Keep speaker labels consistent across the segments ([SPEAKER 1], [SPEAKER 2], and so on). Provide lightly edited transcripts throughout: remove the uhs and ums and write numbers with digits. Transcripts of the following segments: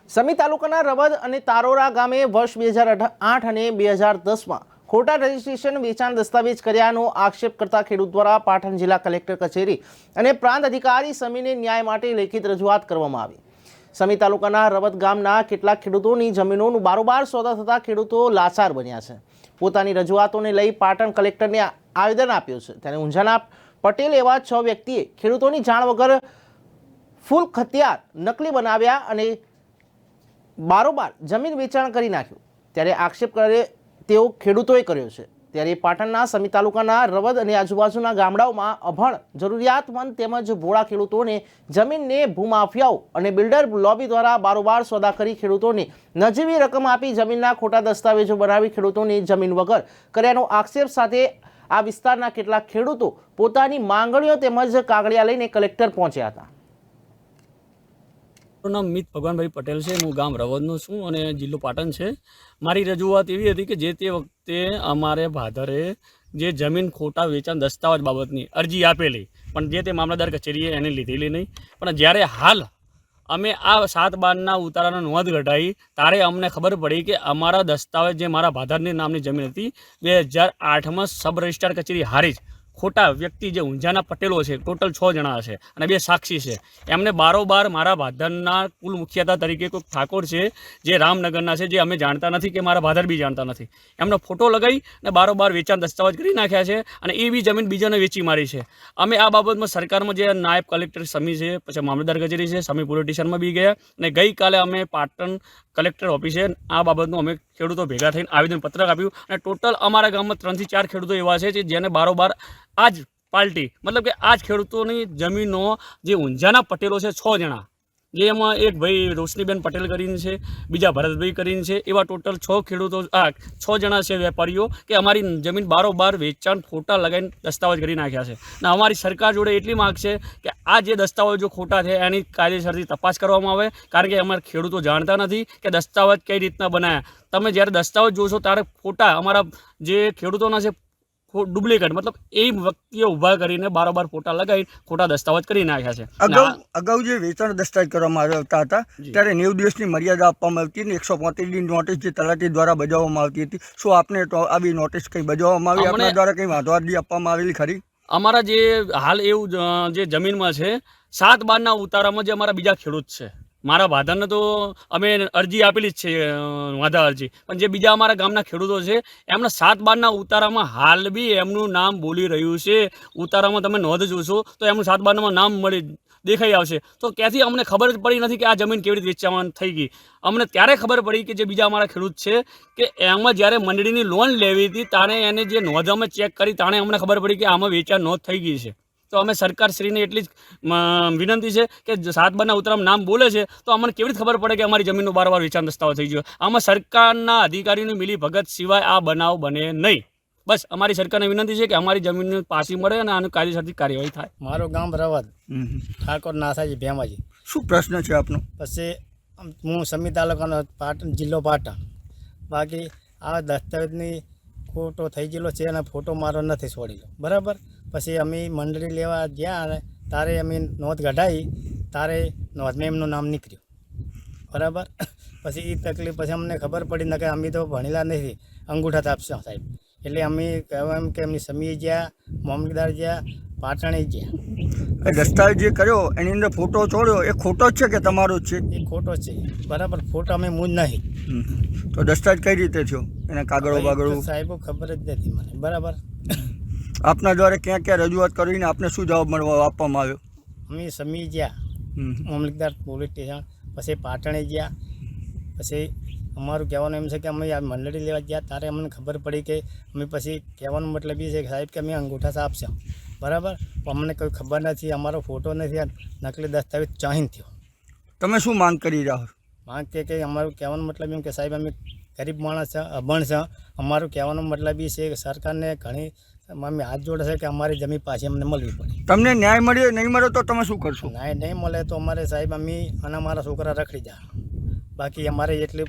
[SPEAKER 1] સમી તાલુકાના રવદ અને તારોરા ગામે વર્ષ 2008 અને 2010માં ખોટા રજીસ્ટ્રેશન વેચાણ દસ્તાવેજ કર્યાનો આક્ષેપ કરતા ખેડૂત દ્વારા પાટણ જિલ્લા કલેક્ટર કચેરી અને પ્રાંત અધિકારી સમીને ન્યાય માટે લેખિત રજૂઆત કરવામાં આવી। સમી તાલુકાના રવદ ગામના કેટલાક ખેડૂતોની જમીનોનું બારોબાર સોદા થતા ખેડૂતો લાચાર બન્યા છે। પોતાની રજૂઆતોને લઈ પાટણ કલેક્ટરને આવેદન આપ્યું છે, ત્યારે ઊંઝાના પટેલ એવા 6 વ્યક્તિએ ખેડૂતોની જાણ વગર ફૂલ ખતિયાર નકલી બનાવ્યા અને બારોબાર જમીન વેચાણ કરી નાખ્યું, ત્યારે આક્ષેપ કરે તેઓ ખેડૂતોએ કર્યો છે। ત્યારે પાટણના સમી તાલુકાના રવદ અને આજુબાજુના ગામડાઓમાં અભણ જરૂરિયાતમંદ તેમજ ભોળા ખેડૂતોને જમીનને ભૂમાફિયાઓ અને બિલ્ડર લોબી દ્વારા બારોબાર સોદા કરી ખેડૂતોને નજીવી રકમ આપી જમીનના ખોટા દસ્તાવેજો બનાવી ખેડૂતોની જમીન વગર કર્યાનો આક્ષેપ સાથે આ વિસ્તારના કેટલાક ખેડૂતો પોતાની માંગણીઓ તેમજ કાગળિયા લઈને કલેક્ટર પહોંચ્યા હતા।
[SPEAKER 2] મારું નામ મિત ભગવાનભાઈ પટેલ છે। હું ગામ રવદનો છું અને જિલ્લો પાટણ છે। મારી રજૂઆત એવી હતી કે જે તે વખતે અમારે ભાદરે જે જમીન ખોટા વેચાણ દસ્તાવેજ બાબતની અરજી આપેલી, પણ જે તે મામલતદાર કચેરીએ એને લીધેલી નહીં। પણ જ્યારે હાલ અમે આ 7/12ના ઉતારાનો નોંધ કઢાવી ત્યારે અમને ખબર પડી કે અમારા દસ્તાવેજ જે મારા ભાદરની નામની જમીન હતી 2008માં સબ રજિસ્ટ્રાર કચેરી હારીજ ખોટા વ્યક્તિ જે ઊંઝાના પટેલો છે, ટોટલ 6 જણા છે અને 2 સાક્ષી છે, એમને બારોબાર મારા ભાદરના કુલ મુખ્યતા તરીકે કોઈ ઠાકોર છે જે રામનગરના છે, જે અમે જાણતા નથી કે મારા ભાદર બી જાણતા નથી, એમનો ફોટો લગાવી અને બારોબાર વેચાણ દસ્તાવેજ કરી નાખ્યા છે અને એ બી જમીન બીજાને વેચી મારી છે। અમે આ બાબતમાં સરકારમાં જે નાયબ કલેક્ટર સમી છે, પછી મામલતદાર કચેરી છે, સમી પોલીસ સ્ટેશનમાં બી ગયા અને ગઈકાલે અમે પાટણ કલેક્ટર ઓફિસે આ બાબતનું અમે ખેડૂતો ભેગા થઈને આવેદનપત્રક આપ્યું અને ટોટલ અમારા ગામમાં 3 થી 4 ખેડૂતો એવા છે જેને બારોબાર આજ પાર્ટી મતલબ કે આજ ખેડૂતોની જમીનો જે ઊંઝાના પટેલો છે 6 જણા, જે એમાં એક ભાઈ રોશનીબેન પટેલ કરીને છે, બીજા ભરતભાઈ કરીને છે, એવા ટોટલ 6 ખેડૂતો 6 જણા છે વેપારીઓ કે અમારી જમીન બારોબાર વેચાણ ખોટા લગાવીને દસ્તાવેજ કરી નાખ્યા છે અને અમારી સરકાર જોડે એટલી માંગ છે કે આ જે દસ્તાવેજો ખોટા છે એની કાયદેસરથી તપાસ કરવામાં આવે, કારણ કે અમારા ખેડૂતો જાણતા નથી કે દસ્તાવેજ કઈ રીતના બનાવ્યા। તમે જ્યારે દસ્તાવેજ જોશો ત્યારે ખોટા અમારા જે ખેડૂતોના છે ડુપ્લિકેટ મતલબ એ વ્યક્તિઓ ઊભા કરીને બારોબાર ફોટા લગાવી ખોટા દસ્તાવેજ કરી નાખ્યા છે।
[SPEAKER 3] અગાઉ જે વેચાણ દસ્તાવેજ કરવામાં આવતા હતા ત્યારે 90 દિવસની મર્યાદા આપવામાં આવતી અને 135ની નોટિસ જે તલાટી દ્વારા બજાવવામાં આવતી હતી, શું આપને આવી નોટિસ કંઈ બજાવવામાં આવી, આપના દ્વારા કંઈ વાંધો અરજી આપવામાં આવેલી ખરી? અમારા
[SPEAKER 2] જે હાલ એવું જે જમીનમાં છે 7/12ના ઉતારામાં જે અમારા બીજા ખેડૂત છે, મારા ભાદરને તો અમે અરજી આપેલી જ છે વાંધા અરજી, પણ જે બીજા અમારા ગામના ખેડૂતો છે એમના 7/12ના ઉતારામાં હાલ બી એમનું નામ બોલી રહ્યું છે। ઉતારામાં તમે નોંધ જોશો તો એમનું 7/12માં નામ દેખાઈ આવશે। તો ક્યાંથી અમને ખબર જ પડી નથી કે આ જમીન કેવી રીતે વેચવામાં થઈ ગઈ। અમને ત્યારે ખબર પડી કે જે બીજા અમારા ખેડૂત છે કે એમાં જ્યારે મંડળીની લોન લેવી હતી તાણે એને જે નોંધ અમે ચેક કરી તાણે અમને ખબર પડી કે આમાં વેચાણ નોંધ થઈ ગઈ છે। તો અમે સરકારશ્રીને એટલી જ વિનંતી છે કે 7/12ના ઉતારામાં નામ બોલે છે તો અમને કેવી રીતે ખબર પડે કે અમારી જમીનનું બારોબાર વેચાણ દસ્તાવેજ થઈ ગયો। આમાં સરકારના અધિકારીની મિલી ભગત સિવાય આ બનાવ બને નહીં। બસ અમારી સરકારને વિનંતી છે કે અમારી જમીન પાછી મળે અને આનું કાયદેસરથી કાર્યવાહી થાય।
[SPEAKER 4] મારું ગામ રવદ, ઠાકોર નાસાજી ભેમાજી।
[SPEAKER 3] શું પ્રશ્ન છે આપનો?
[SPEAKER 4] પછી હું સમી તાલુકાનો પાટણ જિલ્લો પાટણ, બાકી આ દસ્તાવેજની ખોટો થઈ ગયેલો છે અને ફોટો મારો નથી છોડેલો, બરાબર। પછી અમે મંડળી લેવા ગયા અને તારે અમે નોંધ કઢાવી તારે નોંધમાં એમનું નામ નીકળ્યું, બરાબર। પછી એ તકલીફ પછી અમને ખબર પડી ને કે અમે તો ભણેલા નથી, અંગૂઠા તાપશો સાહેબ, એટલે અમે કહેવા એમ કે અમે સમી ગયા, મામલતદાર ગયા, પાટણે ગયા।
[SPEAKER 3] દસ્તાવેજ જે કર્યો એની અંદર ફોટો છોડ્યો એ ખોટો જ છે કે તમારો જ છે?
[SPEAKER 4] એ ખોટો છે, બરાબર। ફોટો અમે મૂજ નહીં,
[SPEAKER 3] તો દસ્તાવેજ કઈ રીતે થયો એના કાગળો બાગળો?
[SPEAKER 4] સાહેબ ખબર જ નથી મને, બરાબર।
[SPEAKER 3] આપના દ્વારા ક્યાં ક્યાં રજૂઆત કરીને આપને શું જવાબ આપવામાં આવ્યો?
[SPEAKER 4] અમે સમી ગયા, મામલતદાર પોલીસ સ્ટેશન, પછી પાટણે ગયા। પછી અમારું કહેવાનું એમ છે કે અમે આ મંડળી લેવા ગયા ત્યારે અમને ખબર પડી કે અમે પછી કહેવાનો મતલબ એ છે કે સાહેબ કે અમે અંગૂઠા આપશો, બરાબર, પણ અમને કોઈ ખબર નથી, અમારો ફોટો નથી, નકલી દસ્તાવેજ ચાહીન થયો।
[SPEAKER 3] તમે શું માંગ કરી રહ્યા છો?
[SPEAKER 4] માંગ કે અમારું કહેવાનો મતલબ એમ કે સાહેબ અમે ગરીબ માણસ છે, અભણ છે, અમારું કહેવાનો મતલબ એ છે કે સરકારને ઘણી અમે હાથ જોડે છે કે અમારી જમીન પાછી અમને મળવી પડે।
[SPEAKER 3] તમને ન્યાય મળ્યો નહીં મળ્યો તો તમે શું કરશો?
[SPEAKER 4] ન્યાય નહીં મળે તો અમારે સાહેબ અમે અને અમારા છોકરા રખડી જા, બાકી અમારે એટલી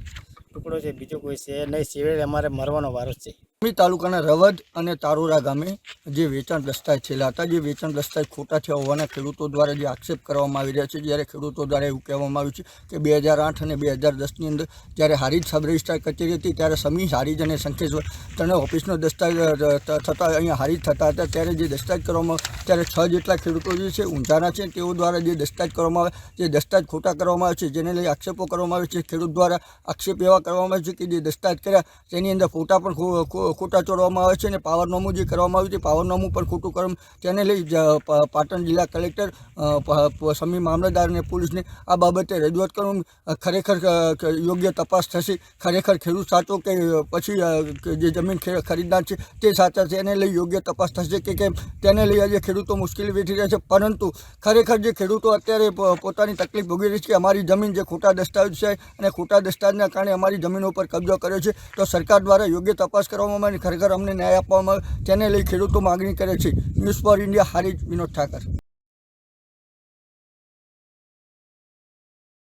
[SPEAKER 4] ટુકડો છે, બીજો કોઈ છે નહીં, સિવાય અમારે મરવાનો વારો જ છે।
[SPEAKER 3] સમી તાલુકાના રવદ અને તારોરા ગામે જે વેચાણ દસ્તાવેજ થયેલા હતા, જે વેચાણ દસ્તાવેજ ખોટા થયા હોવાના ખેડૂતો દ્વારા જે આક્ષેપ કરવામાં આવી રહ્યા છે, જ્યારે ખેડૂતો દ્વારા એવું કહેવામાં આવ્યું છે કે 2008 અને 2010ની અંદર જ્યારે હારીજ સબ રજિસ્ટ્રાર કચેરી હતી ત્યારે સમી, હારીજ અને શંખેશ્વર ત્રણે ઓફિસનો દસ્તાવેજ થતા અહીંયા હારીજ થતા હતા, ત્યારે જે દસ્તાવેજ કરવામાં ત્યારે 6 જેટલા ખેડૂતો જે છે ઊંઝાના છે તેઓ દ્વારા જે દસ્તાવેજ કરવામાં આવે, જે દસ્તાવેજ ખોટા કરવામાં આવે છે, જેને લઈ આક્ષેપો કરવામાં આવે છે. ખેડૂત દ્વારા આક્ષેપ એવા કરવામાં આવે છે કે જે દસ્તાવેજ કર્યા તેની અંદર ફોટા પણ ખોટા ચોરવામાં આવે છે અને પાવરનામું જે કરવામાં આવ્યું છે પાવરનામું પણ ખોટું કરવામાં, તેને લઈ પાટણ જિલ્લા કલેક્ટર, સમી મામલતદાર અને પોલીસને આ બાબતે રજૂઆત કરવું. ખરેખર યોગ્ય તપાસ થશે, ખરેખર ખેડૂત સાચો કે પછી જે જમીન ખરીદનાર છે તે સાચા છે, એને લઈ યોગ્ય તપાસ થશે કે કેમ, તેને લઈ આજે ખેડૂતો મુશ્કેલી વેઠી રહ્યા છે. પરંતુ ખરેખર જે ખેડૂતો અત્યારે પોતાની તકલીફ ભોગવી રહી છે કે અમારી જમીન જે ખોટા દસ્તાવેજ છે અને ખોટા દસ્તાવેજના કારણે અમારી જમીનો પર કબજો કર્યો છે, તો સરકાર દ્વારા યોગ્ય તપાસ કરવામાં આવે અને ખરેખર અમને ન્યાય આપવામાં આવે, તેને લઈ ખેડૂતો માગણી કરે છે. News for India, Harij, Vinod Thakar.